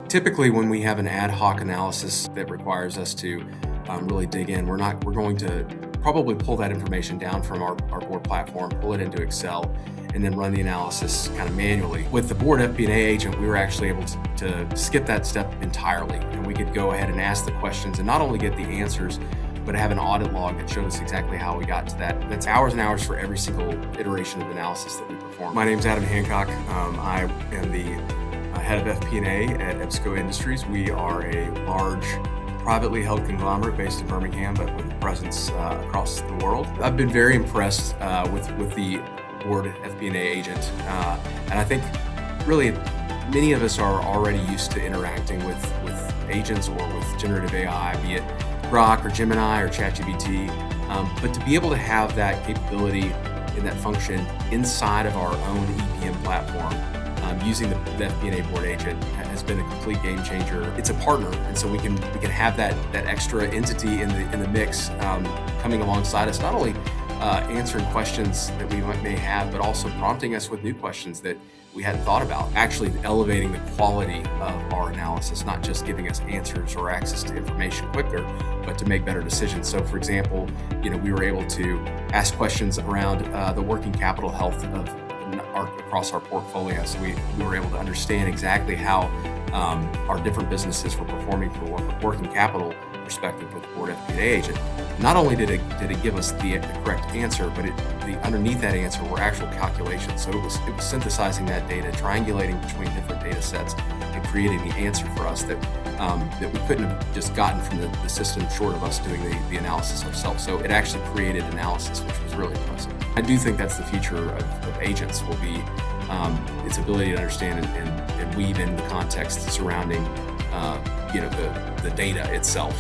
Typically, when we have an ad hoc analysis that requires us to really dig in, we're going to probably pull that information down from our board platform, pull it into Excel, and then run the analysis kind of manually. With the Board FP&A Agent, we were actually able to skip that step entirely, and we could go ahead and ask the questions and not only get the answers, but have an audit log that showed us exactly how we got to that. That's hours and hours for every single iteration of analysis that we perform. My name is Adam Hancock. I am the head of FP&A at EBSCO Industries. We are a large privately held conglomerate based in Birmingham, but with a presence across the world. I've been very impressed with the Board FP&A Agent, and I think really many of us are already used to interacting with agents or with generative AI, be it Grok or Gemini or ChatGPT, but to be able to have that capability and that function inside of our own EPM platform, using the FP&A Board Agent has been a complete game changer. It's a partner, and so we can have that extra entity in the mix coming alongside us, not only answering questions that we may have, but also prompting us with new questions that we hadn't thought about, actually elevating the quality of our analysis, not just giving us answers or access to information quicker, but to make better decisions. So for example, we were able to ask questions around the working capital health of across our portfolio. So we were able to understand exactly how our different businesses were performing from a working capital perspective with the Board FP&A Agent. Not only did it give us the correct answer, but underneath that answer were actual calculations. So it was synthesizing that data, triangulating between different data sets, and creating the answer for us that we couldn't have just gotten from the system short of us doing the analysis ourselves. So it actually created analysis, which was really impressive. I do think that's the future of agents, will be its ability to understand and weave in the context surrounding the data itself.